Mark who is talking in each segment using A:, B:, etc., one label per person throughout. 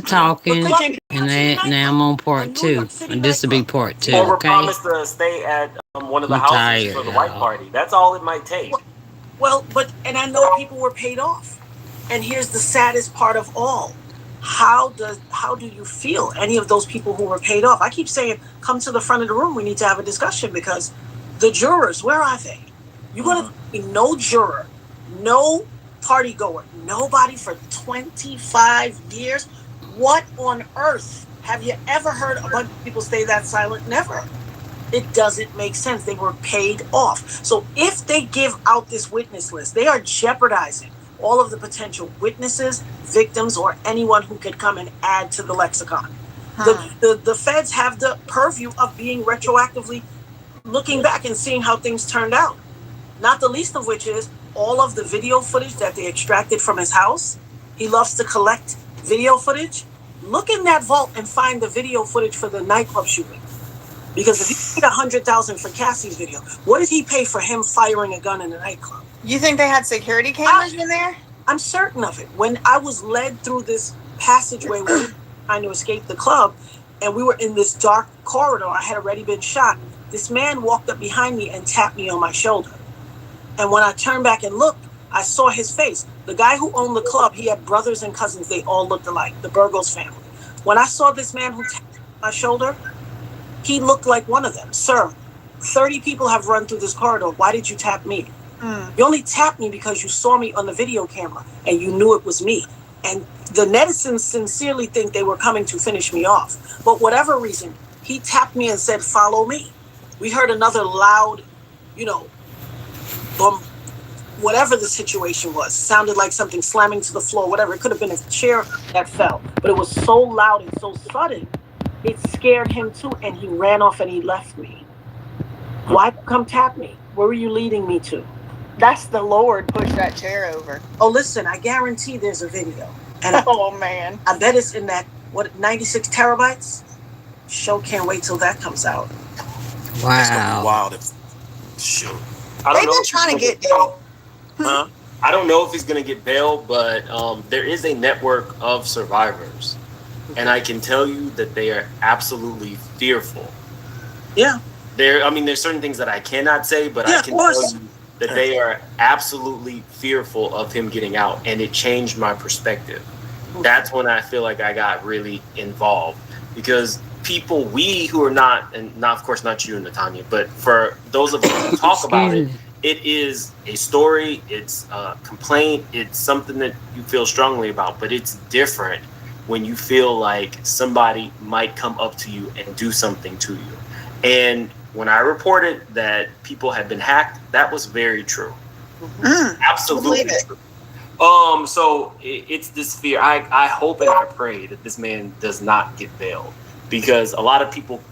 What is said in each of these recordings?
A: talking, and now I'm on part two. And this will be part two. Okay.
B: Overpromised to stay at one of the houses for the white party. That's all it might take.
C: Well, and I know people were paid off. And here's the saddest part of all. How do you feel? Any of those people who were paid off? I keep saying, come to the front of the room. We need to have a discussion because the jurors, where are they? You're going to be no juror, no party goer, nobody for 25 years. What on earth? Have you ever heard a bunch of people stay that silent? Never. It doesn't make sense. They were paid off. So if they give out this witness list, they are jeopardizing all of the potential witnesses, victims, or anyone who could come and add to the lexicon. The feds have the purview of being retroactively looking back and seeing how things turned out. Not the least of which is all of the video footage that they extracted from his house. He loves to collect video footage. Look in that vault and find the video footage for the nightclub shooting. Because if he paid $100,000 for Cassie's video, what did he pay for him firing a gun in a nightclub?
D: You think they had security cameras in there?
C: I'm certain of it. When I was led through this passageway, we were trying to escape the club, and we were in this dark corridor. I had already been shot. This man walked up behind me and tapped me on my shoulder. And when I turned back and looked, I saw his face. The guy who owned the club, he had brothers and cousins. They all looked alike, the Burgos family. When I saw this man who tapped my shoulder, he looked like one of them. Sir, 30 people have run through this corridor. Why did you tap me? You only tapped me because you saw me on the video camera and you knew it was me. And the netizens sincerely think they were coming to finish me off. But whatever reason, he tapped me and said, follow me. We heard another loud, whatever the situation was. Sounded like something slamming to the floor, whatever. It could have been a chair that fell. But it was so loud and so sudden, it scared him too, and he ran off and he left me. Why come tap me? Where were you leading me to?
D: That's the Lord pushed that chair over.
C: Oh, listen, I guarantee there's a video. And
D: oh, man.
C: I bet it's in that, 96 terabytes? Show can't wait till that comes out.
A: Wow.
E: That's gonna be wild if... Shoot.
D: They've been trying to get bail.
B: Huh? I don't know if he's going to get bail, but there is a network of survivors. And I can tell you that they are absolutely fearful.
C: Yeah.
B: There's certain things that I cannot say, but I can tell you that they are absolutely fearful of him getting out. And it changed my perspective. That's when I feel like I got really involved. Because people, we who are not, and not, of course, not you and Natanya, but for those of us who talk about it, it is a story, it's a complaint, it's something that you feel strongly about, but it's different when you feel like somebody might come up to you and do something to you. And when I reported that people had been hacked, that was very true. Absolutely true. So it's this fear. I hope and I pray that this man does not get bailed, because a lot of people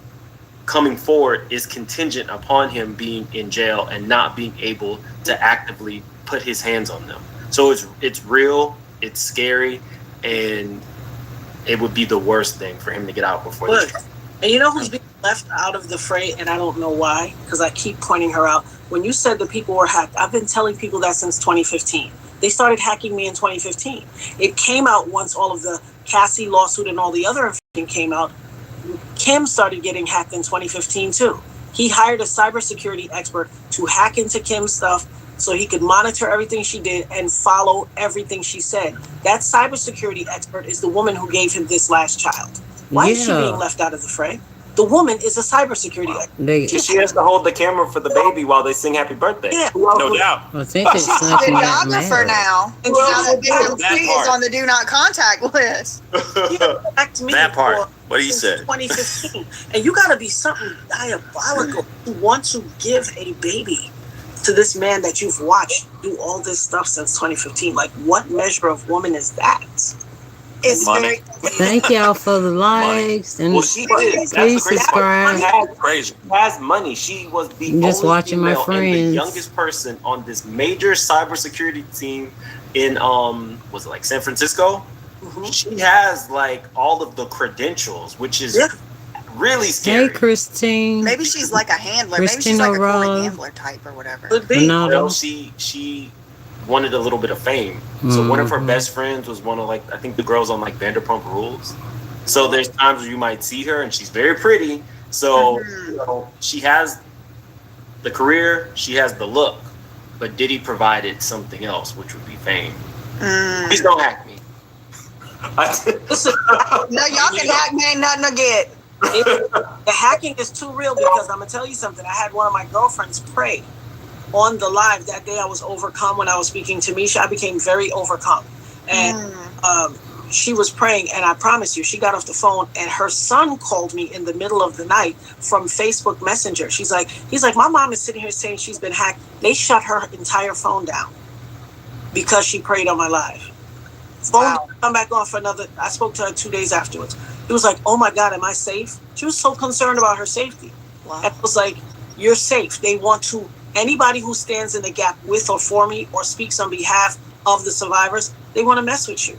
B: coming forward is contingent upon him being in jail and not being able to actively put his hands on them. So it's real, it's scary, and it would be the worst thing for him to get out before this trial.
C: And you know who's being left out of the fray, and I don't know why, because I keep pointing her out. When you said that people were hacked, I've been telling people that since 2015. They started hacking me in 2015. It came out once all of the Cassie lawsuit and all the other information came out. Kim started getting hacked in 2015 too. He hired a cybersecurity expert to hack into Kim's stuff so he could monitor everything she did and follow everything she said. That cybersecurity expert is the woman who gave him this last child. Why is she being left out of the fray? The woman is a cybersecurity expert.
B: She has to hold the camera for the baby while they sing happy birthday.
C: Yeah.
B: No doubt.
A: I think it's
D: She's a videographer now. And now that she is on the do not contact list.
E: That part. What do you say?
C: 2015. And you got to be something diabolical to want to give a baby to this man that you've watched do all this stuff since 2015. Like, what measure of woman is that?
D: It's
E: money.
A: Thank y'all for the likes. And
B: she did.
A: please subscribe.
E: Crazy.
B: She has money. She was the
A: I'm just
B: only
A: watching my
B: female and the
A: friends.
B: youngest person on this major cybersecurity team in was it like San Francisco? Mm-hmm. She has like all of the credentials, which is really scary.
A: Hey, Christine.
D: Maybe she's like a handler.
A: Christina
D: Maybe she's like a
A: Ross.
D: Coy handler type or whatever.
C: Could be.
A: No,
B: Well, she wanted a little bit of fame. So one of her best friends was one of I think the girls on Vanderpump Rules. So there's times where you might see her and she's very pretty. So she has the career, she has the look, but Diddy provided something else, which would be fame. Please don't hack me.
C: Listen,
D: no, y'all can hack me, ain't nothing to get.
C: The hacking is too real because I'm gonna tell you something. I had one of my girlfriends pray on the live that day. I was overcome when I was speaking to Misha. I became very overcome, and she was praying. And I promise you, she got off the phone, and her son called me in the middle of the night from Facebook Messenger. He's like, my mom is sitting here saying she's been hacked. They shut her entire phone down because she prayed on my live. Phone come back on for another. I spoke to her 2 days afterwards. He was like, oh my God, am I safe? She was so concerned about her safety. Wow. And I was like, you're safe. They want to, anybody who stands in the gap with or for me or speaks on behalf of the survivors, they want to mess with you.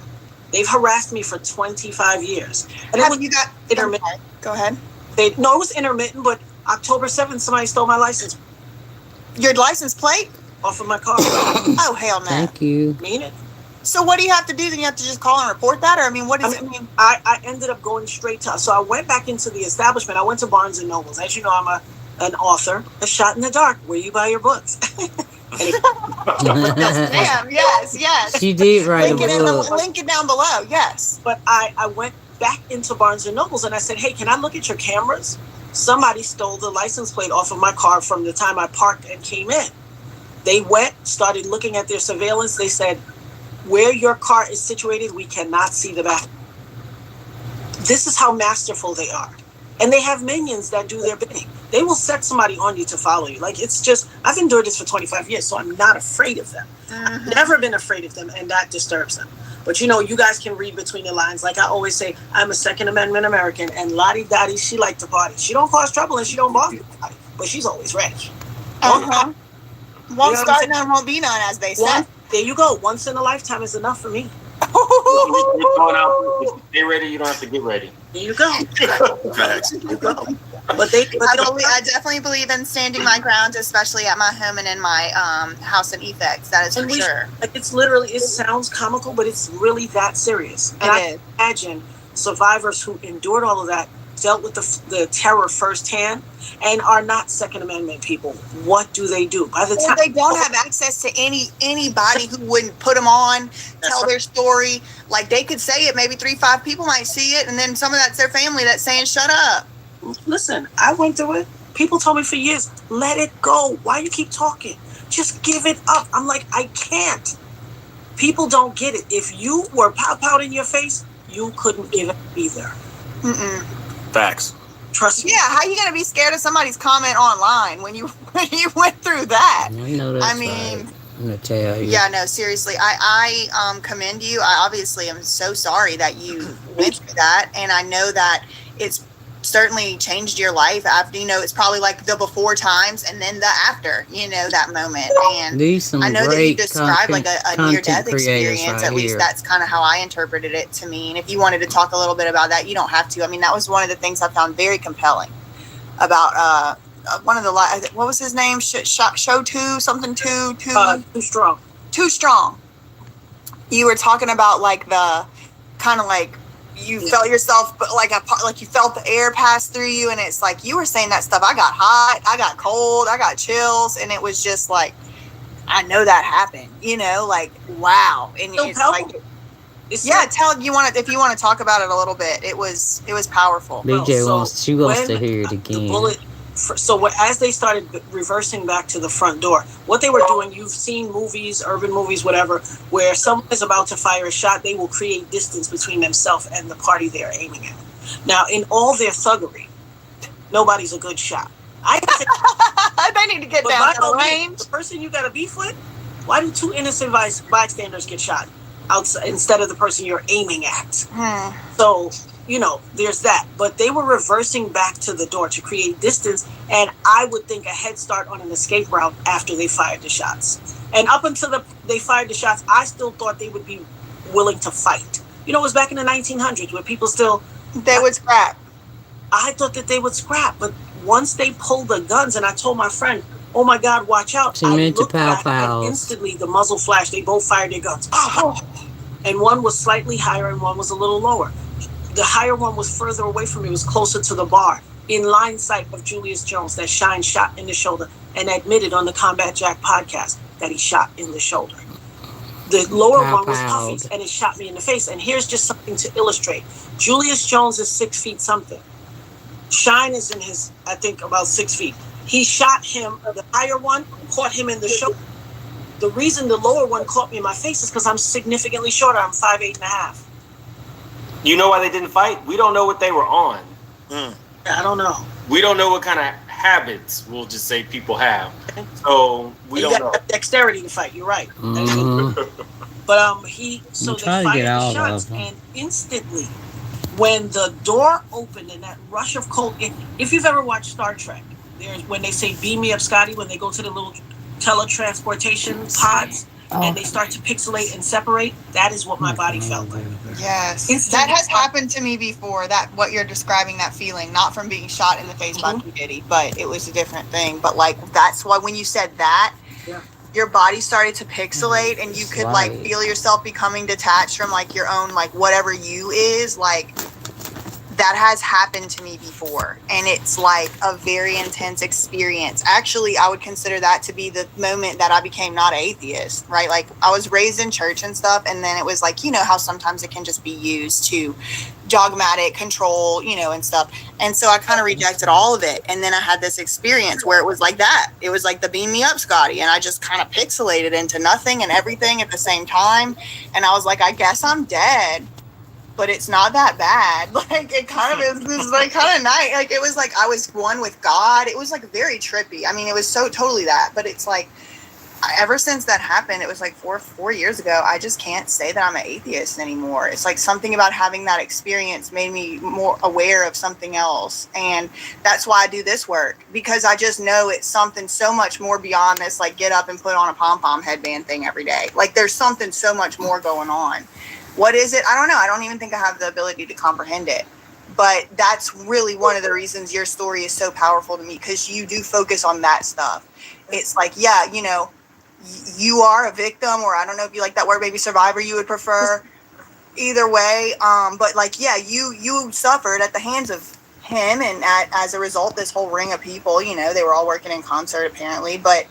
C: They've harassed me for 25 years. And
D: have you got
C: intermittent?
D: Go ahead.
C: It was intermittent, but October 7th, somebody stole my license.
D: Your license plate?
C: Off of my car.
D: Oh, hell no.
A: Thank you.
C: Mean it.
D: So what do you have to do? Then you have to just call and report that? Or, I mean, what does it mean?
C: I ended up going straight to, so I went back into the establishment. I went to Barnes & Nobles. As you know, I'm an author, a shot in the dark, where you buy your books.
D: Damn, yes.
A: She did write a book.
D: Link it down below, yes.
C: But I went back into Barnes & Nobles and I said, hey, can I look at your cameras? Somebody stole the license plate off of my car from the time I parked and came in. They went, started looking at their surveillance. They said, where your car is situated, we cannot see the back. This is how masterful they are. And they have minions that do their bidding. They will set somebody on you to follow you. It's just, I've endured this for 25 years, so I'm not afraid of them. I've never been afraid of them, and that disturbs them. But you guys can read between the lines. Like I always say, I'm a Second Amendment American, and Lottie Dottie, she liked to party. She don't cause trouble and she don't bother anybody, but she's always ready.
D: Won't start none, won't be none, as they say.
C: There you go. Once in a lifetime is enough for me.
B: If they're ready, you don't have to get ready.
C: There you go. But
D: I definitely believe in standing my ground, especially at my home and in my house in Effects. That is for sure.
C: It sounds comical, but it's really that serious. And I imagine survivors who endured all of that, dealt with the terror firsthand, and are not Second Amendment people. What do they do? By the time
D: they don't have access to anybody who wouldn't put them on, tell their story. Like they could say it, maybe 3-5 people might see it, and then some of that's their family that's saying, shut up.
C: Listen, I went through it. People told me for years, let it go. Why you keep talking? Just give it up. I'm like, I can't. People don't get it. If you were pop out in your face, you couldn't give it either.
E: Facts.
C: Trust me.
D: Yeah, how are you gonna be scared of somebody's comment online when you went through that?
A: I know that's right. I'm gonna tell you.
D: Yeah, no, seriously. I commend you. I obviously am so sorry that you went through that, and I know that it's certainly changed your life. It's probably like the before times and then the after, that moment. And I know that you described like a near-death experience. At least that's kind of how I interpreted it to me. And if you wanted to talk a little bit about that, you don't have to. I mean, that was one of the things I found very compelling about one of the, what was his name? Show 2, something 2.
C: Too strong.
D: Too strong. You were talking about like the kind of like, you felt yourself, but like you felt the air pass through you, and it's like you were saying that stuff. I got hot, I got cold, I got chills, and it was just like, I know that happened. Like wow. And it's like, if you want to talk about it a little bit, it was powerful.
A: BJ wants to hear it again.
C: As they started reversing back to the front door, what they were doing, you've seen movies, urban movies, whatever, where someone is about to fire a shot, they will create distance between themselves and the party they're aiming at. Now, in all their thuggery, nobody's a good shot.
D: They need to get down to the range.
C: The person you got a beef with, why do 2 innocent bystanders get shot outside instead of the person you're aiming at? So, there's that. But they were reversing back to the door to create distance, and I would think a head start on an escape route after they fired the shots. And up until they fired the shots, I still thought they would be willing to fight. It was back in the 1900s where people still...
D: They would scrap.
C: I thought that they would scrap, but once they pulled the guns, and I told my friend, oh my God, watch out.
A: She
C: I
A: meant to
C: looked back and
A: pow.
C: instantly the muzzle flashed. They both fired their guns. And one was slightly higher and one was a little lower. The higher one was further away from me, was closer to the bar, in line sight of Julius Jones, that Shine shot in the shoulder and admitted on the Combat Jack podcast that he shot in the shoulder. The lower one was Puffy's, and it shot me in the face. And here's just something to illustrate. Julius Jones is 6 feet something. Shine is in his, I think, about 6 feet. He shot him, the higher one caught him in the shoulder. The reason the lower one caught me in my face is because I'm significantly shorter. I'm 5'8.5".
B: You know why they didn't fight? We don't know what they were on.
C: I don't know.
B: We don't know what kind of habits, we'll just say, people have. So we don't know.
C: Dexterity to fight. You're right.
A: Mm-hmm.
C: But they fired the shots, and instantly, when the door opened and that rush of cold, if you've ever watched Star Trek, there's when they say "Beam me up, Scotty," when they go to the little teletransportation pods. And they start to pixelate and separate. That is what my body felt like.
D: Yes, that has happened to me before. That what you're describing, that feeling, not from being shot in the face by P. Diddy, but it was a different thing. But like that's why when you said that, your body started to pixelate, and you could like feel yourself becoming detached from like your own like whatever you is like. That has happened to me before, and it's like a very intense experience. Actually, I would consider that to be the moment that I became not an atheist, right? Like I was raised in church and stuff, and then it was like, you know how sometimes it can just be used to dogmatic control, you know, and stuff. And so I kind of rejected all of it. And then I had this experience where it was like that. It was like the beam me up, Scotty. And I just kind of pixelated into nothing and everything at the same time. And I was like, I guess I'm dead. But it's not that bad. Like it kind of is this like kind of nice. Like it was like I was one with God. It was like very trippy. I mean, it was so totally that. But it's like ever since that happened, it was like four years ago. I just can't say that I'm an atheist anymore. It's like something about having that experience made me more aware of something else, and that's why I do this work, because I just know it's something so much more beyond this. Like get up and put on a pom pom headband thing every day. Like there's something so much more going on. What is it? I don't know. I don't even think I have the ability to comprehend it. But that's really one of the reasons your story is so powerful to me, because you do focus on that stuff. It's like, yeah, you know, you are a victim, or I don't know if you like that word, maybe survivor you would prefer. Either way. But like, yeah, you suffered at the hands of him. And as a result, this whole ring of people, you know, they were all working in concert apparently. But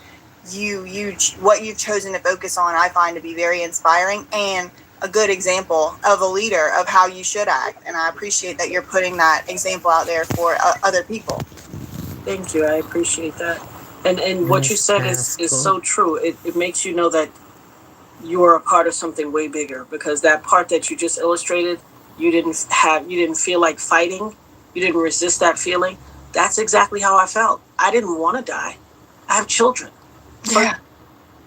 D: what you've chosen to focus on, I find to be very inspiring and a good example of a leader of how you should act. And I appreciate that you're putting that example out there for other people.
C: Thank you. I appreciate that. And what you said is so true. It makes you know that you are a part of something way bigger, because that part that you just illustrated, you didn't feel like fighting. You didn't resist that feeling. That's exactly how I felt. I didn't want to die. I have children.
D: Yeah.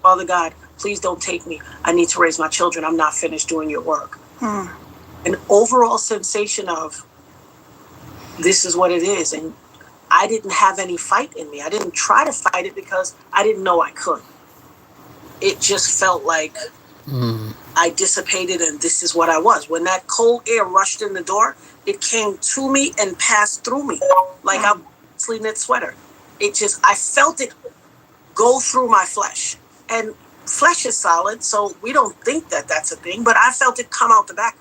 C: Father God, please don't take me. I need to raise my children. I'm not finished doing your work. An overall sensation of this is what it is. And I didn't have any fight in me. I didn't try to fight it because I didn't know I could. It just felt like I dissipated, and this is what I was. When that cold air rushed in the door, it came to me and passed through me like I'm sleeping in that sweater. I felt it go through my flesh. And flesh is solid, so we don't think that that's a thing, but I felt it come out the back of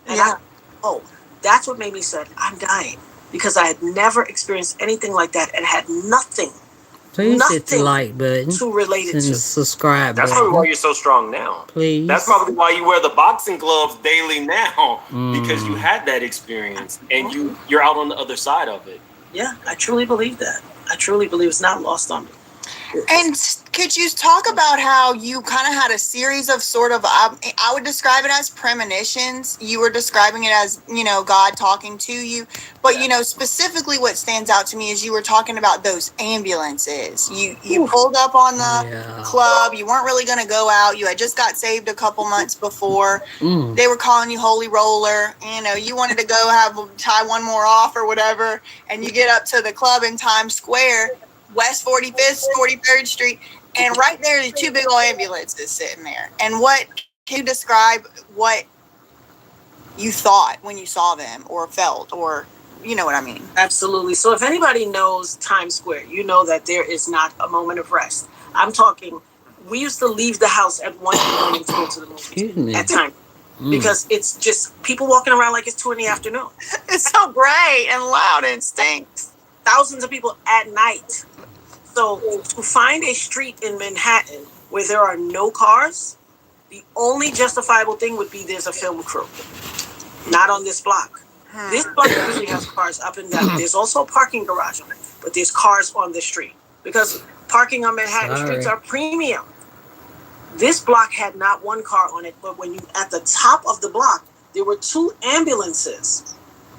C: me. And that's what made me say, I'm dying, because I had never experienced anything like that and had nothing
A: hit the like button
C: to relate it to.
A: Subscribe
B: That's
A: button.
B: probably why you're so strong now.
A: Please.
B: That's probably why you wear the boxing gloves daily now, because you had that experience and you're out on the other side of it.
C: Yeah, I truly believe that. I truly believe it's not lost on me.
D: And could you talk about how you kind of had a series of sort of, I would describe it as premonitions. You were describing it as, you know, God talking to you. But, you know, specifically what stands out to me is you were talking about those ambulances. You pulled up on the club. You weren't really going to go out. You had just got saved a couple months before. They were calling you Holy Roller. You know, you wanted to go tie one more off or whatever. And you get up to the club in Times Square, West 45th, 43rd Street, and right there are two big old ambulances sitting there. And can you describe what you thought when you saw them, or felt, or you know what I mean.
C: Absolutely. So if anybody knows Times Square, you know that there is not a moment of rest. I'm talking, we used to leave the house at 1 in the morning to go to the movies at times. Because it's just people walking around like it's 2 PM.
D: It's so bright and loud and stinks.
C: Thousands of people at night. So to find a street in Manhattan where there are no cars, the only justifiable thing would be there's a film crew. Not on this block. This block usually has cars up and down. There's also a parking garage on it, but there's cars on the street. Because parking on Manhattan streets are premium. This block had not one car on it, but when you at the top of the block, there were 2 ambulances.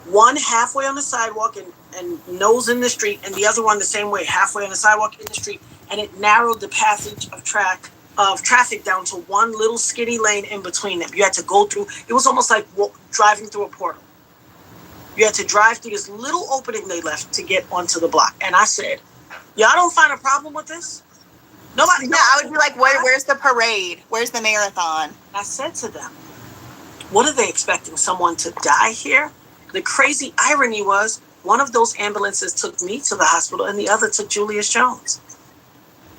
C: One halfway on the sidewalk and nose in the street, and the other one the same way, halfway on the sidewalk in the street. And it narrowed the passage of traffic down to one little skinny lane in between them. You had to go through. It was almost like driving through a portal. You had to drive through this little opening they left to get onto the block. And I said, y'all don't find a problem with this? Nobody.
D: Yeah, I would be like, where's the parade? Where's the marathon?
C: I said to them, what are they expecting? Someone to die here? The crazy irony was one of those ambulances took me to the hospital and the other took Julius Jones.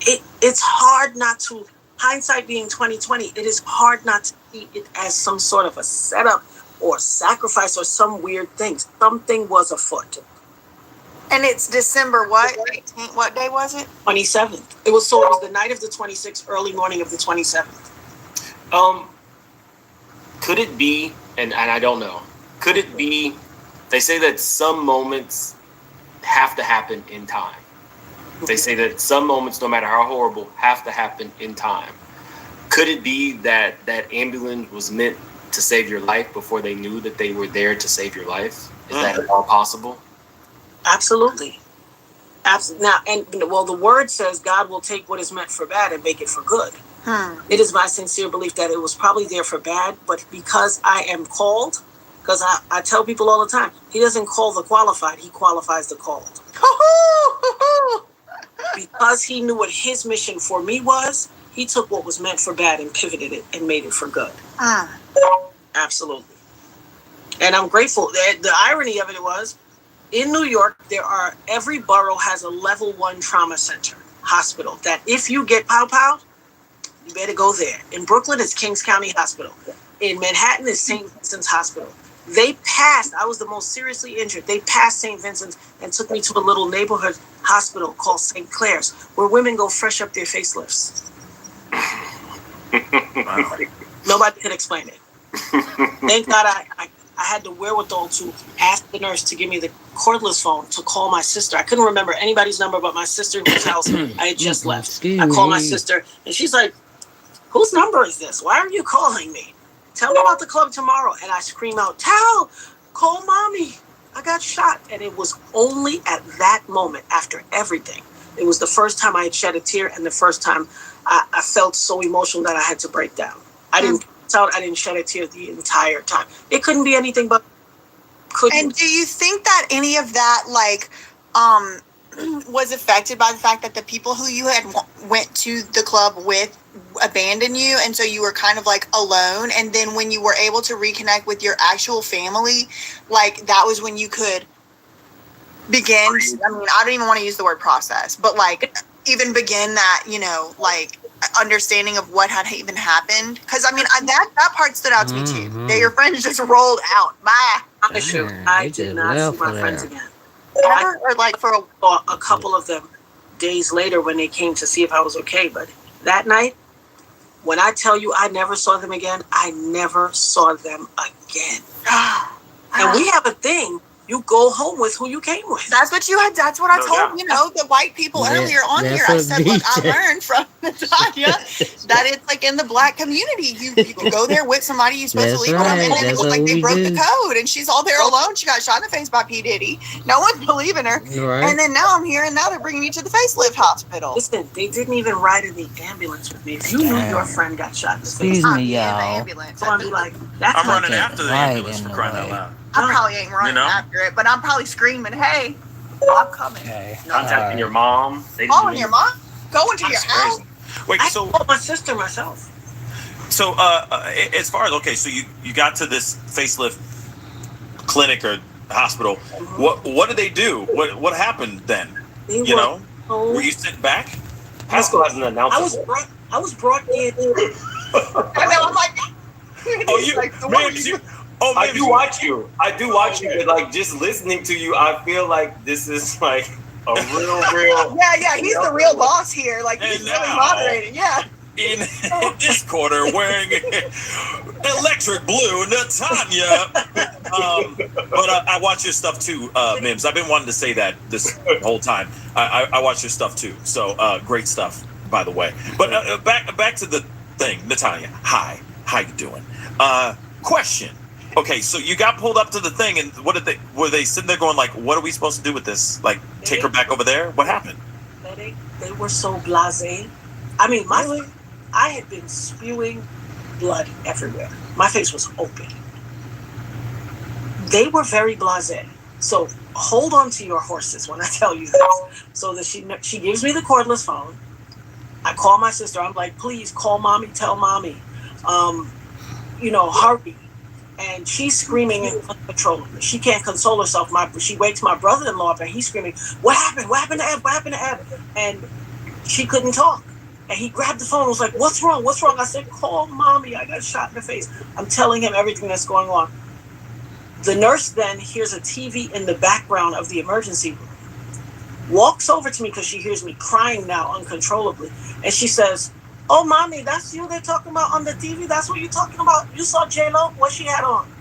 C: It's hard not to, hindsight being 2020, it is hard not to see it as some sort of a setup or sacrifice or some weird thing. Something was afoot.
D: And it's December what? 18th, what day was it?
C: 27th. It was the night of the 26th, early morning of the 27th.
B: Could it be, and I don't know, could it be, they say that some moments have to happen in time. They say that some moments, no matter how horrible, have to happen in time. Could it be that that ambulance was meant to save your life before they knew that they were there to save your life? Is that at all possible?
C: Absolutely. Now, and well, the word says God will take what is meant for bad and make it for good. It is my sincere belief that it was probably there for bad, but because I am called, because I tell people all the time, he doesn't call the qualified, he qualifies the called. Because he knew what his mission for me was, he took what was meant for bad and pivoted it and made it for good. Absolutely. And I'm grateful. The irony of it was, in New York, every borough has a level 1 trauma center, hospital, that if you get pow-powed, you better go there. In Brooklyn, it's Kings County Hospital. In Manhattan, it's St. Vincent's Hospital. I was the most seriously injured. They passed St. Vincent's and took me to a little neighborhood hospital called St. Clair's, where women go fresh up their facelifts. Nobody could explain it. Thank God I had the wherewithal to ask the nurse to give me the cordless phone to call my sister. I couldn't remember anybody's number but my sister whose house I had just left. I called my sister and she's like, whose number is this? Why are you calling me? Tell me about the club tomorrow. And I scream out, call mommy. I got shot. And it was only at that moment, after everything, it was the first time I had shed a tear and the first time I felt so emotional that I had to break down. I didn't shed a tear the entire time. It couldn't be anything but couldn't.
D: And do you think that any of that, was affected by the fact that the people who you had went to the club with abandoned you, and so you were kind of like alone, and then when you were able to reconnect with your actual family, like that was when you could begin, I mean, I don't even want to use the word process, but like even begin that, understanding of what had even happened? Because I mean, that part stood out to me too. That your friends just rolled out. Bye.
C: I did not see my friends again.
D: Ever? Or like for
C: a couple of them days later when they came to see if I was okay. But that night, when I tell you I never saw them again, I never saw them again. And we have a thing. You go home with who you came with.
D: That's what you had. That's what I told the white people earlier on here. I said, look, I learned from Natalia that it's like in the black community. You go there with somebody you're supposed to leave with them, and then it looked like they broke the code, and she's all there alone. She got shot in the face by P. Diddy. No one's believing her. Right. And then now I'm here, and now they're bringing me to the facelift hospital.
C: Listen, they didn't even ride in the ambulance with me. If you knew your friend got shot in the face,
A: Excuse me,
C: y'all. So I'd be like, that's
E: I'm running after the ambulance for crying out loud.
D: I probably ain't running after it, but I'm probably screaming, hey, I'm coming.
A: Okay.
B: Contacting your mom.
D: Calling your mom? Going to your house?
E: Wait,
C: I
E: so
C: called my sister myself.
E: So as far as, okay, so you got to this facelift clinic or
F: hospital. What did they do? What happened then? Were you sent back?
B: Pascal has an announcement.
C: I was brought in.
D: And then I'm like,
F: Oh, you,
D: like,
B: I do watch you, but like just listening to you, I feel like this is like a real.
D: Yeah, he's the real boss here. Like, he's really moderating. Yeah.
F: In this corner, wearing electric blue, Natanya. But I watch your stuff too, Mims. I've been wanting to say that this whole time. I watch your stuff too. So great stuff, by the way. But back to the thing, Natanya. Hi, how you doing? Question. Okay, so you got pulled up to the thing, and were they sitting there going like, what are we supposed to do with this? Like, take her back over there? What happened?
C: They were so blasé. I mean, I had been spewing blood everywhere. My face was open. They were very blasé. So hold on to your horses when I tell you this. So that she gives me the cordless phone. I call my sister. I'm like, please call mommy, tell mommy, hurry. And she's screaming uncontrollably. She can't console herself. She wakes my brother-in-law up, and he's screaming, what happened? What happened to Eb? What happened to Eb? And she couldn't talk. And he grabbed the phone and was like, what's wrong? What's wrong? I said, call mommy. I got shot in the face. I'm telling him everything that's going on. The nurse then hears a TV in the background of the emergency room, walks over to me because she hears me crying now uncontrollably. And she says, oh, mommy, that's you they're talking about on the TV? That's what you're talking about? You saw J-Lo? What she had on?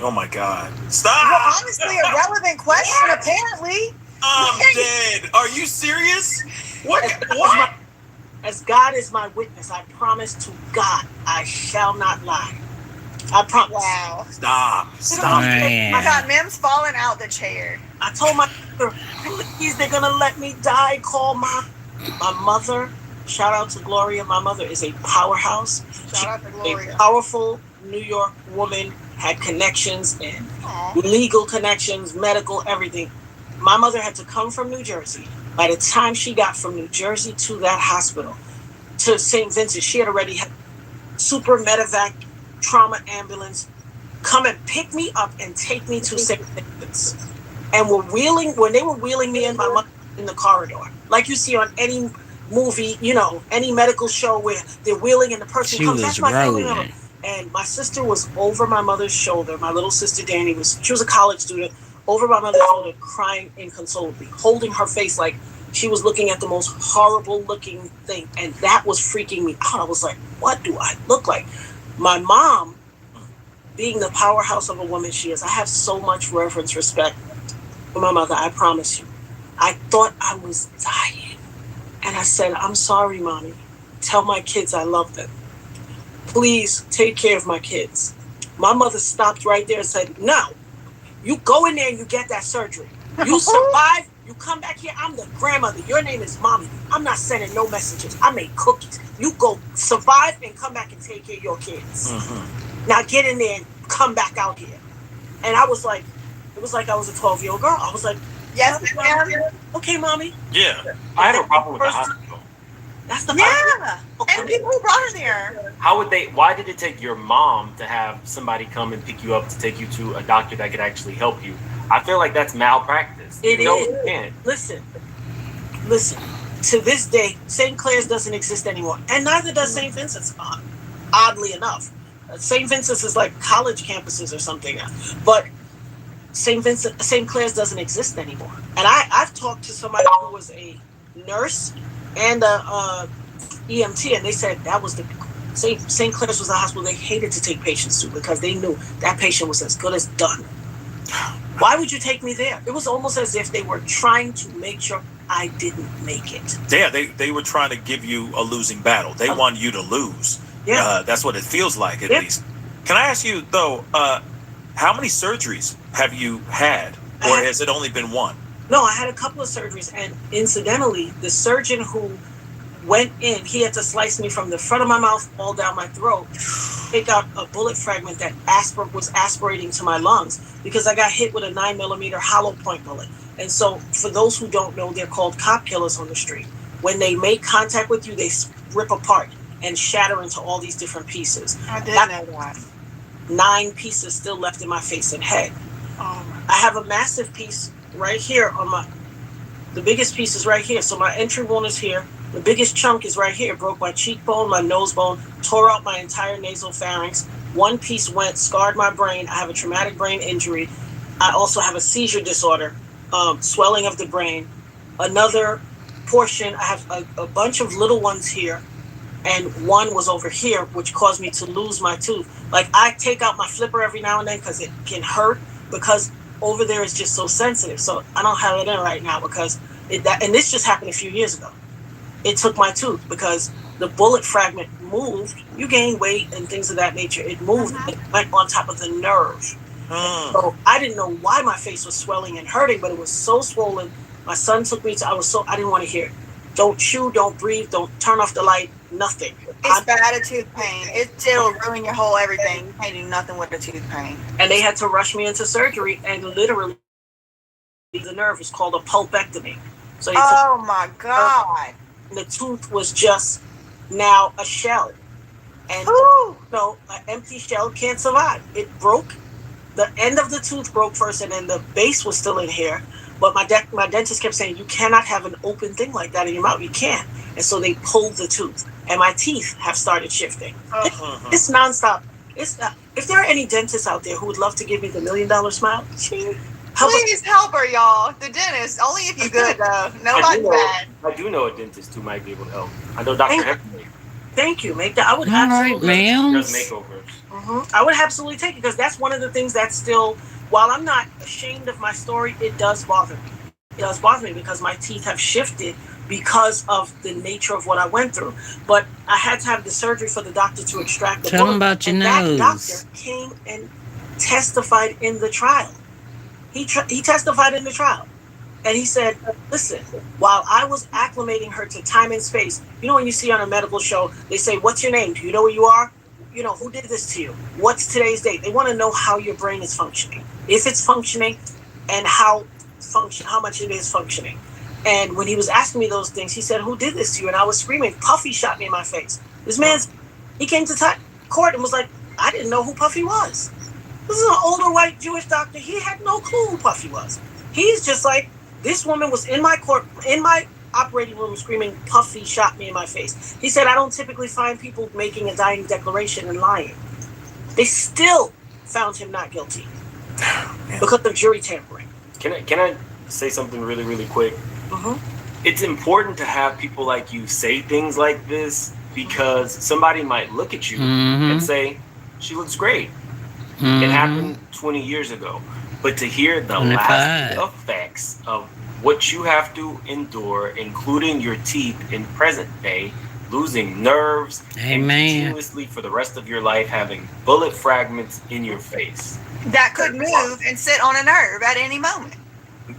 F: Oh, my God. Stop!
D: Well, honestly, a relevant question, apparently.
F: I'm dead. Are you serious? What?
C: As God is my witness, I promise to God, I shall not lie. I promise.
D: Wow.
F: Stop.
D: I got Mims falling out the chair.
C: I told my sister, please, they're going to let me die. Call my mother. Shout out to Gloria. My mother is a powerhouse.
D: Shout out to Gloria.
C: A powerful New York woman, had connections and legal connections, medical, everything. My mother had to come from New Jersey. By the time she got from New Jersey to that hospital, to St. Vincent, she had already had super medevac trauma ambulance come and pick me up and take me to St. Vincent's. And when they were wheeling me and my mother in the corridor, like you see on any movie, any medical show where they're wheeling and the person comes, that's my family member. And my sister was over my mother's shoulder. My little sister Danny she was a college student, over my mother's shoulder, crying inconsolably, holding her face like she was looking at the most horrible looking thing. And that was freaking me out. I was like, what do I look like? My mom, being the powerhouse of a woman she is, I have so much reverence, respect for my mother. I promise you. I thought I was dying. And I said, I'm sorry, mommy. Tell my kids I love them. Please take care of my kids. My mother stopped right there and said, no, you go in there and you get that surgery. You survive, you come back here. I'm the grandmother. Your name is mommy. I'm not sending no messages. I made cookies. You go survive and come back and take care of your kids. Mm-hmm. Now get in there and come back out here. And I was like, it was like I was a 12-year-old girl. I was like, yes, okay, mommy.
F: Yeah.
B: I have a problem with the hospital.
C: That's the
D: and people who brought her there.
B: Why did it take your mom to have somebody come and pick you up to take you to a doctor that could actually help you? I feel like that's malpractice.
C: It is.
B: You can't.
C: Listen. To this day, St. Clair's doesn't exist anymore. And neither does St. Vincent's, oddly enough. St. Vincent's is like college campuses or something. But St. Clair's doesn't exist anymore. And I've talked to somebody who was a nurse and a EMT, and they said that was St. Clair's was a hospital they hated to take patients to because they knew that patient was as good as done. Why would you take me there? It was almost as if they were trying to make sure I didn't make it.
F: Yeah, they were trying to give you a losing battle. They wanted you to lose. Yeah, that's what it feels like, at least. Can I ask you, though, how many surgeries have you had, or has it only been one?
C: No, I had a couple of surgeries, and incidentally, the surgeon who went in, he had to slice me from the front of my mouth all down my throat, take out a bullet fragment that was aspirating to my lungs because I got hit with a 9mm hollow point bullet. And so for those who don't know, they're called cop killers on the street. When they make contact with you, they rip apart and shatter into all these different pieces.
D: I didn't know that.
C: 9 pieces still left in my face and head. I have a massive piece right here on the biggest piece is right here. So my entry wound is here. The biggest chunk is right here. Broke my cheekbone, my nose bone, tore out my entire nasal pharynx. One piece went, scarred my brain. I have a traumatic brain injury. I also have a seizure disorder, swelling of the brain. Another portion, I have a bunch of little ones here, and one was over here, which caused me to lose my tooth. Like, I take out my flipper every now and then because it can hurt, because over there is just so sensitive. So I don't have it in right now because and this just happened a few years ago. It took my tooth because the bullet fragment moved. You gain weight and things of that nature. It moved and it went on top of the nerve. So I didn't know why my face was swelling and hurting, but it was so swollen. My son took me to, I didn't want to hear it. Don't chew, don't breathe, don't turn off the light, nothing.
D: It's bad a tooth pain. It'll ruin your whole everything. You can't do nothing with a tooth pain.
C: And they had to rush me into surgery, and literally the nerve is called a pulpectomy. So
D: oh my God.
C: The tooth was just now a shell. And an empty shell can't survive. It broke. The end of the tooth broke first, and then the base was still in here. But my dentist kept saying, you cannot have an open thing like that in your mouth. You can't. And so they pulled the tooth, and my teeth have started shifting. It's nonstop. If there are any dentists out there who would love to give me the $1 million smile,
D: please help her, y'all. The dentist, only if you good though. Nobody bad.
B: I do know a dentist who might be able to help. I know Dr. Henry.
C: Thank you. Make that. I would absolutely.
B: He does makeovers.
C: I would absolutely take it because that's one of the things that's still. While I'm not ashamed of my story, it does bother me. It does bother me because my teeth have shifted because of the nature of what I went through. But I had to have the surgery for the doctor to extract the bullet.
A: Tell them about your nose.
C: That doctor came and testified in the trial. He testified in the trial. And he said, listen, while I was acclimating her to time and space, you know, when you see on a medical show, they say, what's your name? Do you know where you are? You know, who did this to you? What's today's date? They want to know how your brain is functioning, if it's functioning, and how much it is functioning. And when he was asking me those things, he said, who did this to you? And I was screaming. Puffy shot me in my face. This man's, he came to court and was like, I didn't know who Puffy was. This is an older white Jewish doctor. He had no clue who Puffy was. He's just like, this woman was in my operating room screaming, Puffy shot me in my face. He said, I don't typically find people making a dying declaration and lying. They still found him not guilty because of jury tampering.
B: Can I say something really, really quick? It's important to have people like you say things like this because somebody might look at you and say, she looks great. It happened 20 years ago. But to hear the lasting effects of what you have to endure, including your teeth in present day, losing nerves, and continuously for the rest of your life having bullet fragments in your face.
D: That could move and sit on a nerve at any moment.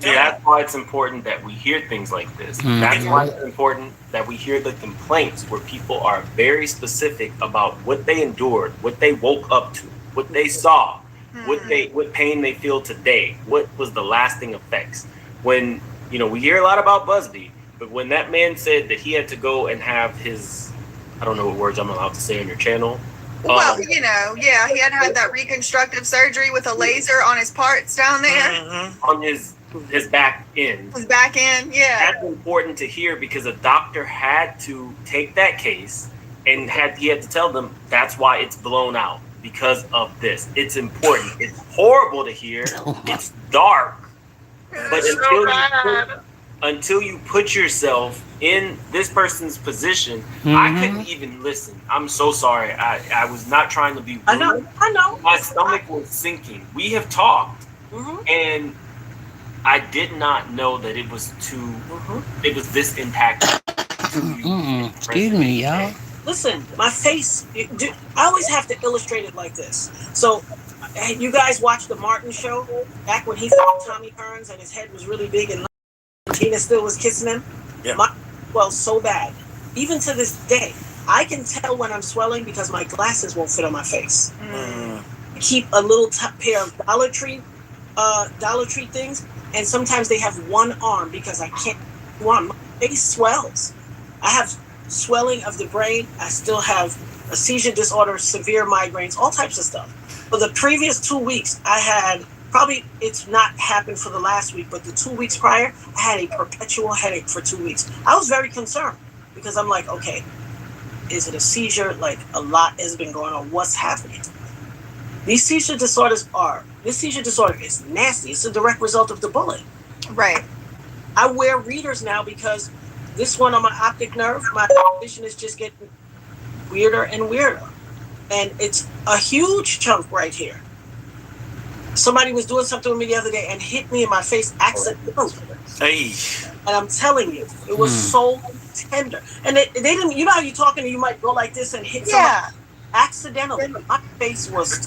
B: So that's why it's important that we hear things like this. That's why it's important that we hear the complaints where people are very specific about what they endured, what they woke up to, what they saw, what pain they feel today, what was the lasting effects. When, you know, we hear a lot about Busby, but when that man said that he had to go and have his, I don't know what words I'm allowed to say on your channel.
D: Well, you know, yeah, he had that reconstructive surgery with a laser on his parts down there.
B: On his back end.
D: His back end, yeah.
B: That's important to hear because a doctor had to take that case and he had to tell them that's why it's blown out. Because of this. It's important. It's horrible to hear. It's dark. But until you put yourself in this person's position, I couldn't even listen. I'm so sorry. I was not trying to be rude.
C: I know.
B: My stomach was sinking. We have talked. And I did not know that it was it was this impactful to you.
A: Excuse me, y'all.
C: Listen, my face, I always have to illustrate it like this. So, you guys watched the Martin show back when he fought Tommy Hearns and his head was really big and Tina still was kissing him?
F: Yeah.
C: Well, so bad. Even to this day, I can tell when I'm swelling because my glasses won't fit on my face. I keep a little pair of Dollar Tree things, and sometimes they have one arm because I can't. My face swells. I have swelling of the brain. I still have a seizure disorder, severe migraines, all types of stuff. For the previous 2 weeks, I had probably it's not happened for the last week, but the 2 weeks prior, I had a perpetual headache for 2 weeks. I was very concerned because I'm like, okay, is it a seizure? Like, a lot has been going on. What's happening? This seizure disorder is nasty. It's a direct result of the bullet.
D: Right.
C: I wear readers now because this one on my optic nerve, my vision is just getting weirder and weirder. And it's a huge chunk right here. Somebody was doing something with me the other day and hit me in my face accidentally.
F: Hey.
C: And I'm telling you, it was so tender. And they didn't, you know how you're talking and you might go like this and hit somebody? Accidentally. My face was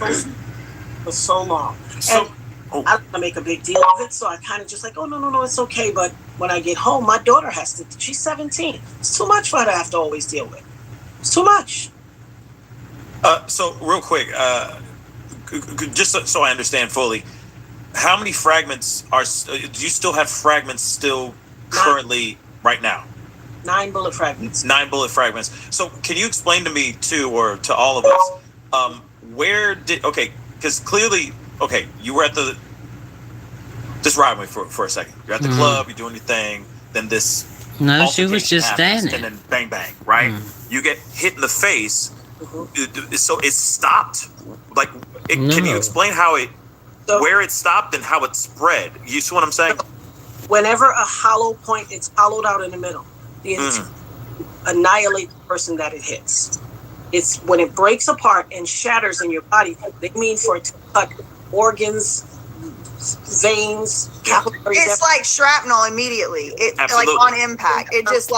C: so long. And I don't want to make a big deal of it, so I kind of just like, oh, no, it's okay. But when I get home, my daughter has to, she's 17. It's too much for her to have to always deal with. It's too much.
F: So real quick, just so I understand fully, how many fragments do you still have fragments still currently right now?
C: 9 bullet fragments.
F: 9 bullet fragments. So can you explain to me too, or to all of us, because clearly, you were at just ride with me for a second. You're at the club, you're doing your thing, then this.
A: No, she was just
F: happens,
A: standing.
F: and then bang, bang, right? You get hit in the face. So it stopped. Like, can you explain how where it stopped and how it spread? You see what I'm saying?
C: Whenever a hollow point, it's hollowed out in the middle. Annihilate the person that it hits. It's when it breaks apart and shatters in your body. They mean for it to cut organs, veins, capillaries.
D: It's like shrapnel immediately. It like on impact. It just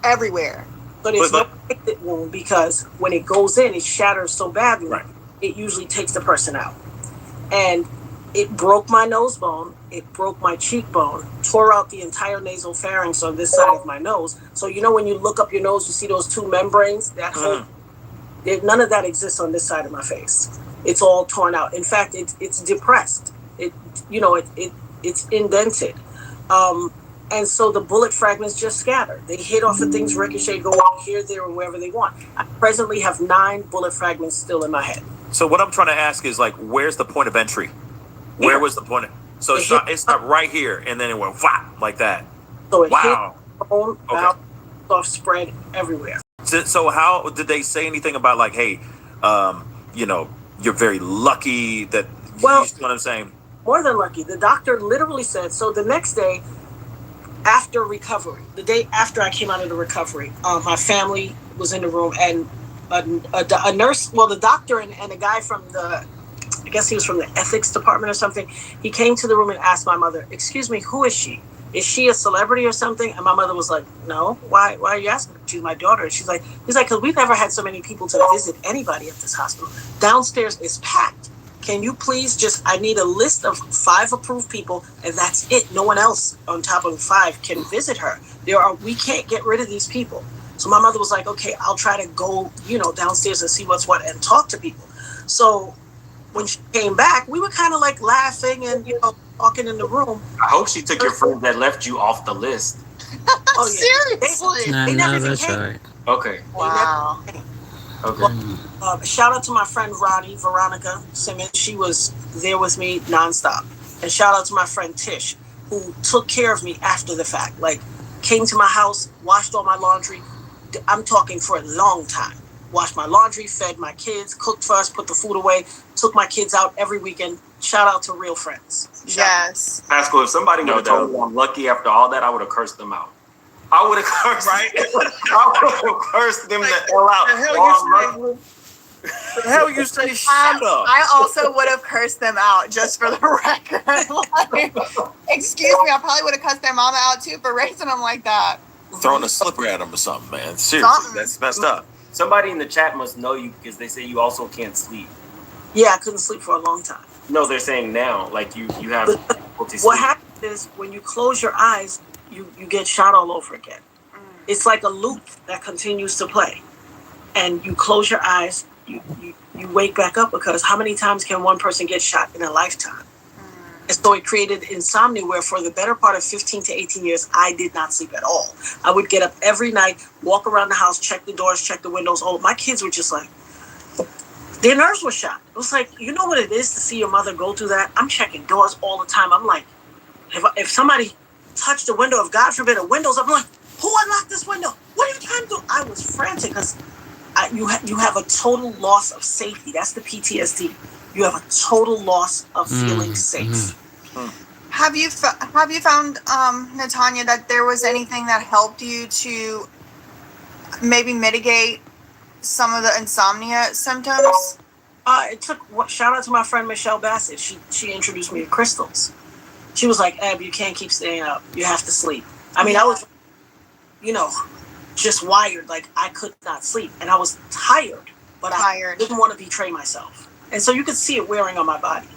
D: everywhere.
C: But it's no exit wound because when it goes in, it shatters so badly. Right. It usually takes the person out. And it broke my nose bone. It broke my cheekbone. Tore out the entire nasal pharynx on this side of my nose. So you know when you look up your nose, you see those 2 membranes. That whole none of that exists on this side of my face. It's all torn out. In fact, it's depressed. It's indented. And so the bullet fragments just scatter. They hit off of things, ricochet, go out here, there, and wherever they want. I presently have 9 bullet fragments still in my head.
F: So what I'm trying to ask is, like, where's the point of entry? Where was the point? So it's not right here, and then it went whop, like that.
C: So it hit the bone, off, spread everywhere.
F: So how did they say anything about, like, hey, you're very lucky that, you know what I'm saying?
C: More than lucky. The doctor literally said, so the next day, after recovery, the day after I came out of the recovery, my family was in the room, and a nurse, the doctor and a guy from I guess he was from the ethics department or something, he came to the room and asked my mother, excuse me, who is she? Is she a celebrity or something? And my mother was like, no, why are you asking? She's my daughter. And he's like, because we've never had so many people to visit anybody at this hospital. Downstairs is packed. Can you please I need a list of 5 approved people, and that's it. No one else on top of 5 can visit her. We can't get rid of these people. So my mother was like, okay, I'll try to go, downstairs and see what's what and talk to people. So when she came back, we were kind of like laughing and, talking in the room.
B: I hope she took your friend that left you off the list.
C: Oh, yeah.
D: Seriously?
C: They never
A: that's
C: came.
A: right.
B: Okay.
D: Wow.
B: Okay.
C: Well, shout out to my friend Veronica Simmons. She was there with me nonstop. And shout out to my friend Tish, who took care of me after the fact. Like, came to my house, washed all my laundry. I'm talking for a long time. Washed my laundry, fed my kids, cooked for us, put the food away, took my kids out every weekend. Shout out to real friends.
D: Yes.
B: Pascal, if somebody would have told me I'm lucky after all that, I would have cursed them out. I would have cursed, right? I would have cursed them the hell out.
E: The hell you say shut up?
D: I also would have cursed them out, just for the record. Like, excuse me, I probably would have cussed their mama out too for raising them like that.
F: Throwing a slipper at them or something, man. Seriously, that's messed up.
B: Somebody in the chat must know you because they say you also can't sleep.
C: Yeah, I couldn't sleep for a long time.
B: No, they're saying now, like you have difficulty sleeping.
C: What happens is when you close your eyes, you get shot all over again. It's like a loop that continues to play. And you close your eyes, you wake back up, because how many times can one person get shot in a lifetime? And so it created insomnia where for the better part of 15 to 18 years, I did not sleep at all. I would get up every night, walk around the house, check the doors, check the windows. Oh, my kids were just like, their nerves were shot. It was like, you know what it is to see your mother go through that? I'm checking doors all the time. I'm like, if somebody touched the window, if God forbid a window's up, I'm like, who unlocked this window? What are you trying to do? I was frantic because you have a total loss of safety. That's the PTSD. You have a total loss of feeling safe.
D: Have you found, Natanya, that there was anything that helped you to maybe mitigate some of the insomnia symptoms?
C: It took. Shout out to my friend Michelle Bassett. She introduced me to crystals. She was like, "Eb, you can't keep staying up. You have to sleep." I mean, I was, just wired. Like I could not sleep, and I was tired, but I didn't want to betray myself. And so you could see it wearing on my body.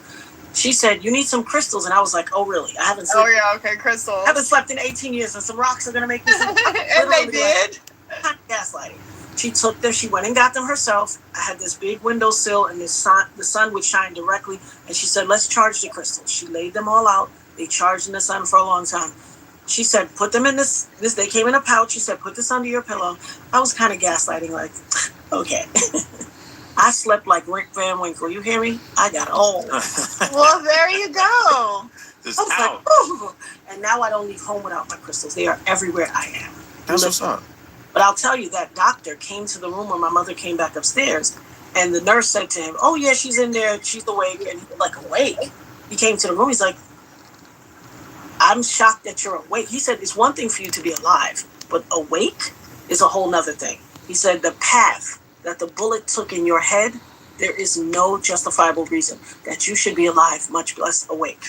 C: She said, "You need some crystals," and I was like, "Oh, really? I haven't slept.
D: Oh yeah, okay, crystals.
C: I haven't slept in 18 years, and some rocks are gonna make me sleep."
D: And they did.
C: Like, gaslighting. She took them. She went and got them herself. I had this big windowsill, and the sun would shine directly. And she said, "Let's charge the crystals." She laid them all out. They charged in the sun for a long time. She said, "Put them in this. They came in a pouch." She said, "Put this under your pillow." I was kind of gaslighting, like, okay. I slept like Rick Van Winkle. You hear me? I got old.
D: Well, there you go.
C: I was like, ooh. And now I don't leave home without my crystals. They are everywhere I am.
E: That's what's up.
C: But I'll tell you, that doctor came to the room when my mother came back upstairs, and the nurse said to him, "Oh yeah, she's in there. She's awake." And he was like, awake? He came to the room. He's like, "I'm shocked that you're awake." He said, "It's one thing for you to be alive, but awake is a whole nother thing." He said, "The path that the bullet took in your head, there is no justifiable reason that you should be alive, much less awake."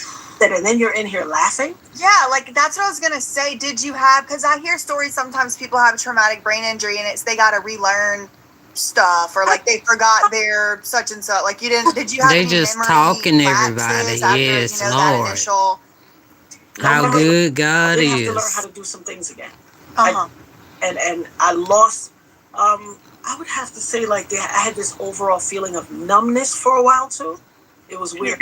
C: And then you're in here laughing?
D: Yeah, like that's what I was gonna say. Did you have, because I hear stories sometimes people have a traumatic brain injury and it's they gotta relearn stuff, or like they forgot their such and such. Like you didn't, did you have
A: They
D: any
A: just
D: memory
A: talking to
D: lapses
A: everybody.
D: after,
A: Yes,
D: that
A: Lord.
D: initial,
A: How good God
C: I have to learn
A: is.
C: how to do some things again.
D: uh-huh.
C: And I lost, I would have to say like I had this overall feeling of numbness for a while too. It was weird.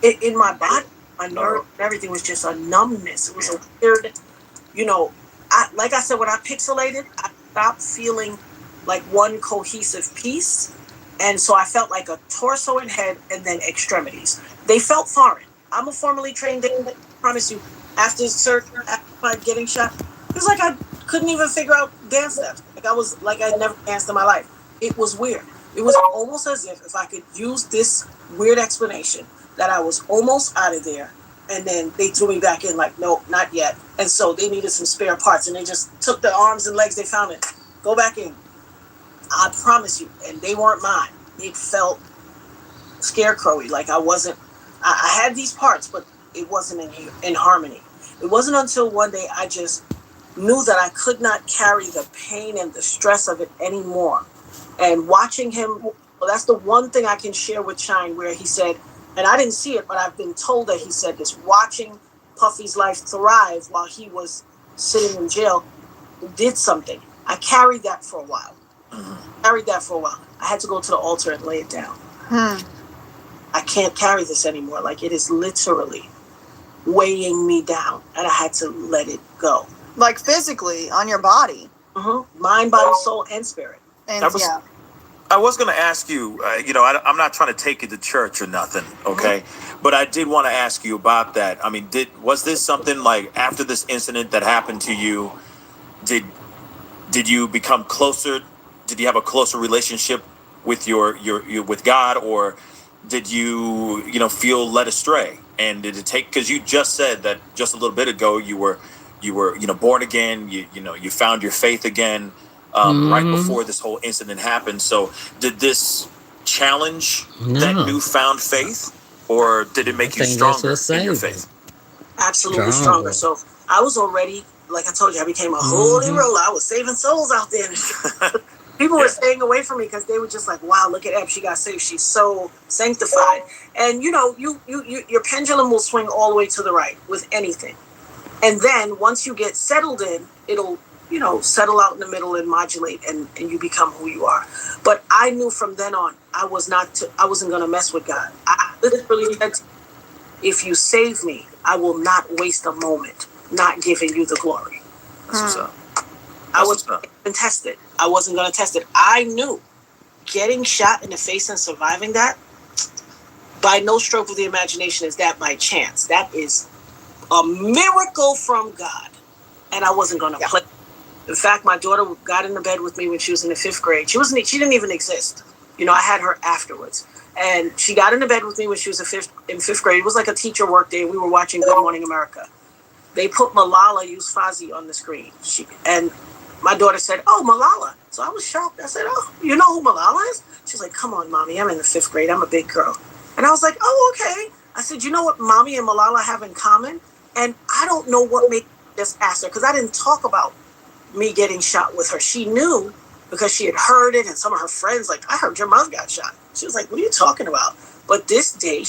C: In my body, my nerve, everything was just a numbness. It was a weird, like I said, when I pixelated, I stopped feeling like one cohesive piece. And so I felt like a torso and head and then extremities. They felt foreign. I'm a formally trained dancer, I promise you. After surgery, after getting shot, it was like I couldn't even figure out dance steps. Like I'd never danced in my life. It was weird. It was almost as if I could use this weird explanation that I was almost out of there, and then they threw me back in like, nope, not yet. And so they needed some spare parts, and they just took the arms and legs they found it. Go back in. I promise you, and they weren't mine. It felt scarecrowy, like I had these parts, but it wasn't in harmony. It wasn't until one day I just knew that I could not carry the pain and the stress of it anymore. And watching him, well, that's the one thing I can share with Shine, where he said, and I didn't see it, but I've been told that he said this, watching Puffy's life thrive while he was sitting in jail did something. I carried that for a while. I had to go to the altar and lay it down. I can't carry this anymore. Like it is literally weighing me down, and I had to let it go.
D: Like physically on your body.
C: Mind, body, soul, and spirit.
D: And
F: I was going to ask you, I'm not trying to take you to church or nothing, okay? But I did want to ask you about that. I mean, was this something like after this incident that happened to you, did you become closer? Did you have a closer relationship with your with God, or did you feel led astray? And did it take, because you just said that just a little bit ago you were born again, you found your faith again. Right before this whole incident happened. So did this challenge that newfound faith, or did it make you stronger in your faith?
C: Absolutely stronger. So I was already, like I told you, I became a holy roller. I was saving souls out there. People were staying away from me because they were just like, wow, look at Eb, she got saved. She's so sanctified. And your pendulum will swing all the way to the right with anything. And then once you get settled in, it'll settle out in the middle and modulate, and you become who you are. But I knew from then on, I wasn't going to mess with God. I literally said, if you save me, I will not waste a moment not giving you the glory.
F: That's what's up.
C: I wasn't going to test it. I wasn't going to test it. I knew getting shot in the face and surviving that, by no stroke of the imagination is that by chance. That is a miracle from God. And I wasn't going to play. In fact, my daughter got into bed with me when she was in the 5th grade. She didn't even exist. I had her afterwards. And she got into bed with me when she was in 5th grade. It was like a teacher work day. We were watching Good Morning America. They put Malala Yousafzai on the screen. And my daughter said, "Oh, Malala." So I was shocked. I said, "Oh, you know who Malala is?" She's like, "Come on, Mommy. I'm in the 5th grade. I'm a big girl." And I was like, "Oh, okay." I said, "You know what Mommy and Malala have in common?" And I don't know what made me just ask her, because I didn't talk about me getting shot with her. She knew because she had heard it, and some of her friends, like, "I heard your mom got shot." She was like, "What are you talking about?" But this day,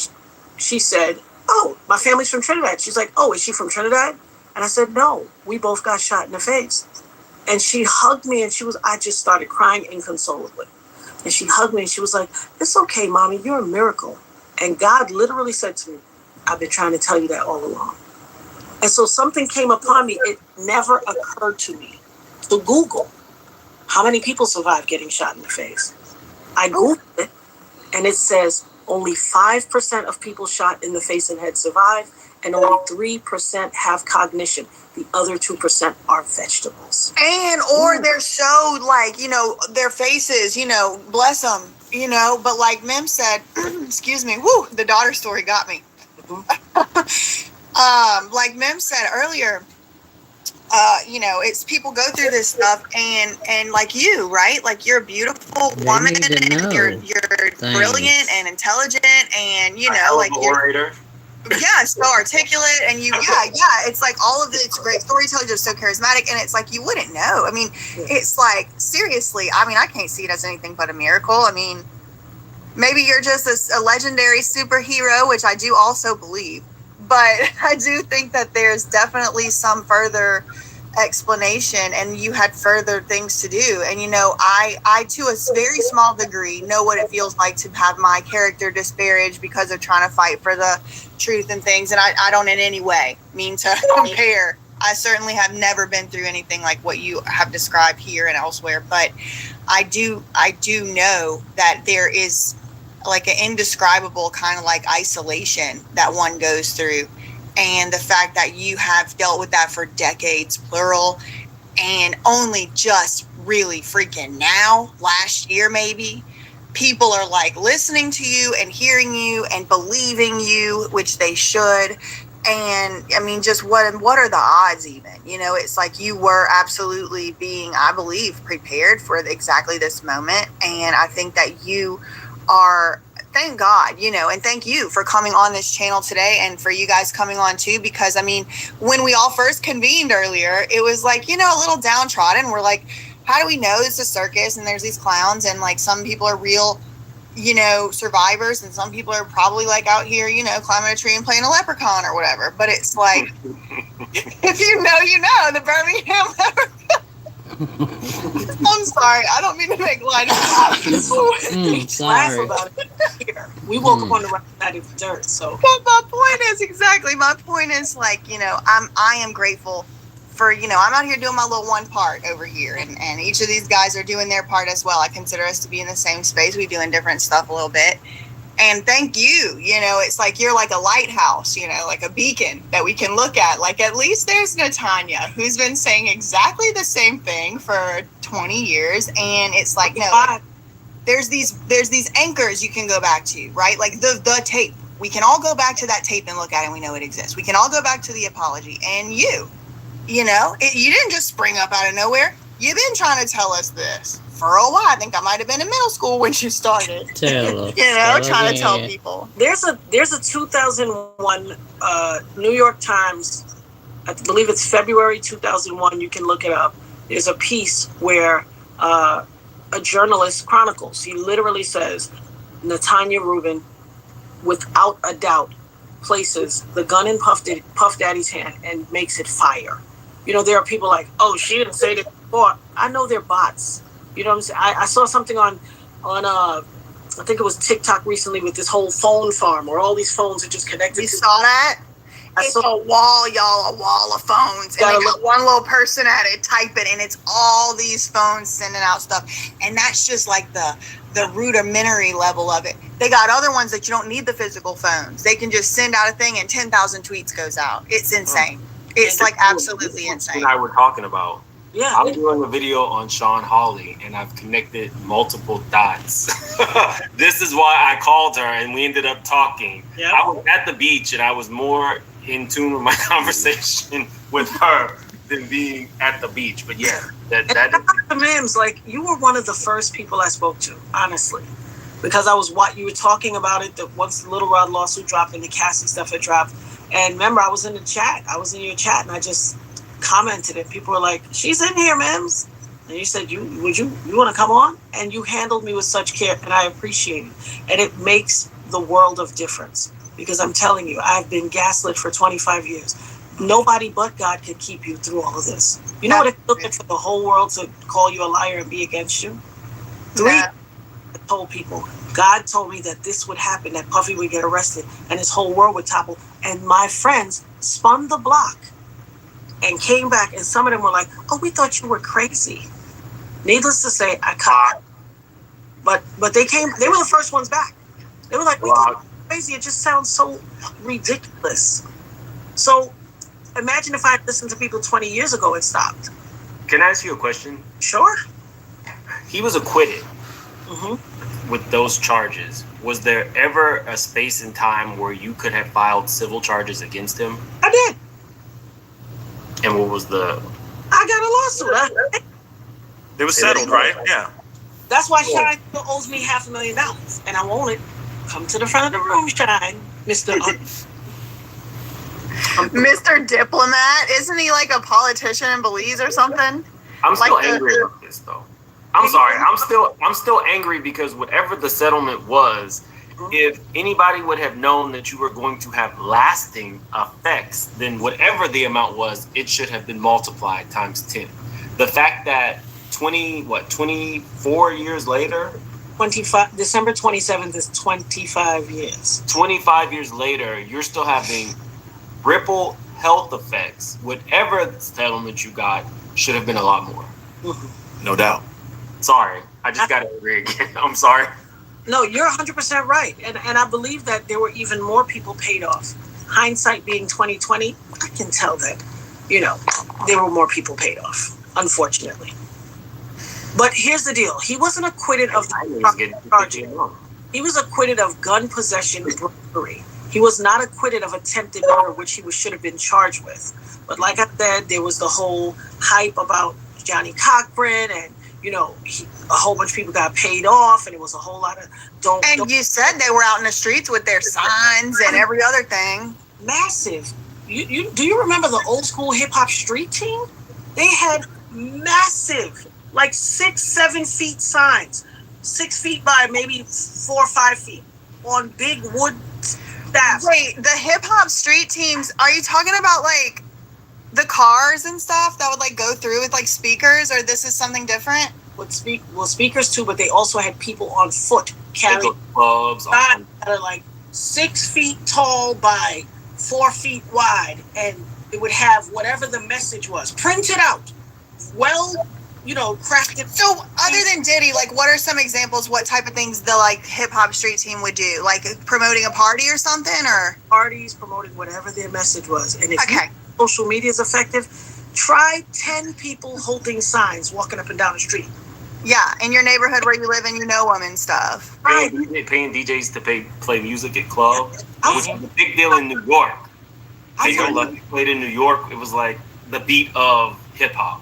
C: she said, "Oh, my family's from Trinidad." She's like, "Oh, is she from Trinidad?" And I said, "No, we both got shot in the face." And she hugged me, and I just started crying inconsolably. And she hugged me, and she was like, "It's okay, Mommy, you're a miracle." And God literally said to me, "I've been trying to tell you that all along." And so something came upon me. It never occurred to me to Google how many people survive getting shot in the face. I Googled it, and it says only 5% of people shot in the face and head survive, and only 3% have cognition. The other 2% are vegetables.
D: Or they're so their faces, bless them, but like Mim said, excuse me, the daughter story got me. Like Mim said earlier, it's people go through this stuff and like you, right? Like you're a beautiful woman and you're brilliant and intelligent and like you're
B: orator.
D: Yeah, so articulate and it's like all of it's great storytelling, just so charismatic, and it's like you wouldn't know. I mean, it's like seriously, I mean, I can't see it as anything but a miracle. I mean, maybe you're just a legendary superhero, which I do also believe, but I do think that there's definitely some further explanation and you had further things to do. And I to a very small degree know what it feels like to have my character disparaged because of trying to fight for the truth and things, and I don't in any way mean to compare. I certainly have never been through anything like what you have described here and elsewhere, but I do know that there is like an indescribable kind of like isolation that one goes through. And the fact that you have dealt with that for decades, plural, and only just really freaking now, last year maybe, people are like listening to you and hearing you and believing you, which they should. And I mean, just what are the odds even? It's like you were absolutely being, I believe, prepared for exactly this moment. And I think that you are, thank God, and thank you for coming on this channel today and for you guys coming on too, because I mean, when we all first convened earlier, it was like, a little downtrodden. We're like, how do we know it's a circus and there's these clowns and like some people are real, survivors and some people are probably like out here, climbing a tree and playing a leprechaun or whatever. But it's like, if the Birmingham leprechaun. I'm sorry, I don't mean to make light of that.
C: Laugh about it here. We woke up on the right side of the dirt, so.
D: But my point is like, I am grateful for, I'm out here doing my little one part over here, and each of these guys are doing their part as well. I consider us to be in the same space. We doing different stuff a little bit. And thank you, it's like you're like a lighthouse, like a beacon that we can look at. Like at least there's Natanya, who's been saying exactly the same thing for 20 years. And it's like, no, there's these anchors you can go back to, right? Like the tape. We can all go back to that tape and look at it and we know it exists. We can all go back to the apology. And you didn't just spring up out of nowhere. You've been trying to tell us this for a while. I think I might have been in middle school when you started. Trying to tell people.
C: There's a 2001 New York Times, I believe it's February 2001. You can look it up. There's a piece where a journalist chronicles. He literally says, Natanya Rubin, without a doubt, places the gun in Puff Daddy's hand and makes it fire. There are people like, oh, she didn't say that before. I know they're bots. You know what I'm saying? I saw something on I think it was TikTok recently with this whole phone farm where all these phones are just connected.
D: You saw that? It's a wall, y'all, a wall of phones. And they got one little person at it typing, and it's all these phones sending out stuff. And that's just like the the rudimentary level of it. They got other ones that you don't need the physical phones. They can just send out a thing and 10,000 tweets goes out. It's insane. It's like absolutely insane.
B: I were talking about.
C: Yeah.
B: I'm doing a video on Sean Hawley, and I've connected multiple dots. This is why I called her, and we ended up talking. Yep. I was at the beach, and I was more in tune with my conversation with her than being at the beach. But yeah, that
C: is Mims, like, you were one of the first people I spoke to, honestly, because you were talking about it that once the Little Rod lawsuit dropped and the Cassie stuff had dropped. And remember, I was in the chat. I was in your chat, and I just commented, and people were like, "She's in here, Mims." And you said, you want to come on? And you handled me with such care, and I appreciate it. And it makes the world of difference, because I'm telling you, I've been gaslit for 25 years. Nobody but God could keep you through all of this. You know what it took for the whole world to call you a liar and be against you? 3 I told people, God told me that this would happen, that Puffy would get arrested, and his whole world would topple. And my friends spun the block and came back, and some of them were like, "Oh, we thought you were crazy." Needless to say, I cut. But they were the first ones back. They were like, "We thought you were crazy. It just sounds so ridiculous." So imagine if I had listened to people 20 years ago and stopped.
B: Can I ask you a question?
C: Sure.
B: He was acquitted with those charges. Was there ever a space in time where you could have filed civil charges against him?
C: I did.
B: And what was the...
C: I got a lawsuit.
F: It was settled, right? Yeah.
C: That's why Shine still owes me $500,000, and I want it. Come to the front of the room, Shine, Mr.
D: Mr. Diplomat. Isn't he like a politician in Belize or something?
B: I'm still angry about this, though. I'm sorry. I'm still angry because whatever the settlement was, if anybody would have known that you were going to have lasting effects, then whatever the amount was, it should have been multiplied times 10. The fact that 24 years later?
C: 25. December 27th is 25 years.
B: 25 years later, you're still having ripple health effects. Whatever settlement you got should have been a lot more.
F: No doubt.
B: Sorry. I just got angry again. I'm sorry.
C: No, you're 100% right. And I believe that there were even more people paid off. Hindsight being 2020, I can tell that, there were more people paid off, unfortunately. But here's the deal. He wasn't acquitted of charges. He was acquitted of gun possession burglary. He was not acquitted of attempted murder, which he should have been charged with. But like I said, there was the whole hype about Johnny Cochran, and a whole bunch of people got paid off, and it was a whole lot of don't.
D: You said they were out in the streets with their signs and every other thing.
C: Massive. Do you remember the old school hip hop street team? They had massive, like 6-7 feet signs, 6 feet by maybe 4 or 5 feet on big wood staffs.
D: Wait, the hip hop street teams? Are you talking about like the cars and stuff that would like go through with like speakers, or this is something different?
C: Speakers too, but they also had people on foot carrying
B: clubs
C: that are like 6 feet tall by 4 feet wide, and it would have whatever the message was printed out, crafted.
D: So other than Diddy, like what are some examples? What type of things the like hip hop street team would do? Like promoting a party or something, or
C: parties, promoting whatever their message was. And if social media is effective, try 10 people holding signs walking up and down the street.
D: Yeah, in your neighborhood where you live and them and stuff.
B: Paying DJs to play music at clubs, which was a big deal in New York. They played in New York. It was like the beat of hip hop.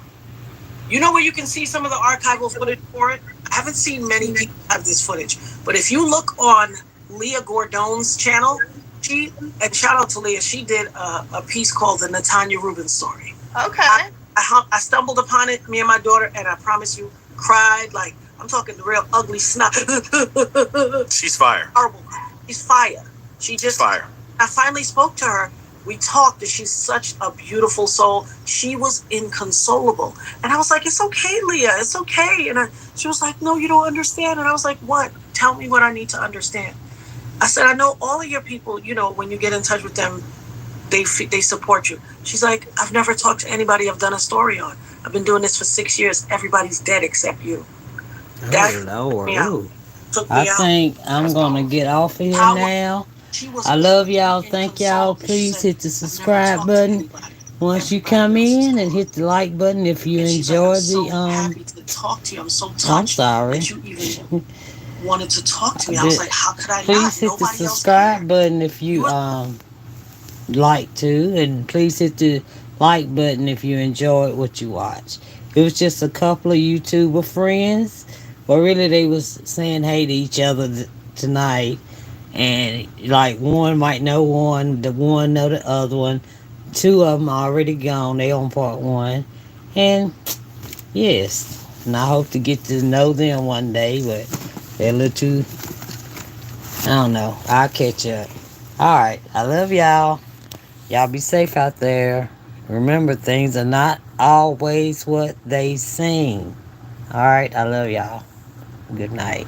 C: You know where you can see some of the archival footage for it? I haven't seen many people have this footage, but if you look on Leah Gordon's channel, and shout out to Leah, she did a piece called The Natanya Rubin Story.
D: Okay.
C: I stumbled upon it, me and my daughter, and I promise you, cried like, I'm talking the real ugly snot.
F: She's fire.
C: Horrible. She's fire. She's fire. I finally spoke to her. We talked, and she's such a beautiful soul. She was inconsolable. And I was like, it's okay, Leah, it's okay. And she was like, no, you don't understand. And I was like, what? Tell me what I need to understand. I said, I know all of your people, when you get in touch with them, they support you. She's like, I've never talked to anybody I've done a story on. I've been doing this for 6 years. Everybody's dead except you. took
A: I
C: me out.
A: think I'm gonna get off of here now. I love y'all. Thank y'all. Please hit the subscribe button once you come in, and hit the like button if you enjoy the
C: happy to talk to you. I'm so touched
A: I'm sorry.
C: that you even wanted to talk to me. I was like, how could I
A: Please
C: not?
A: hit the
C: Nobody else
A: subscribe
C: cared.
A: button if you like to, and please hit the like button if you enjoyed what you watch. It was just a couple of YouTuber friends, but really they was saying hey to each other tonight, and like one might know one, the one know the other one. Two of them already gone. They on part one, and yes, and I hope to get to know them one day, but they're a little too. I don't know. I'll catch up. All right, I love y'all. Y'all be safe out there. Remember, things are not always what they seem. All right, I love y'all. Good night.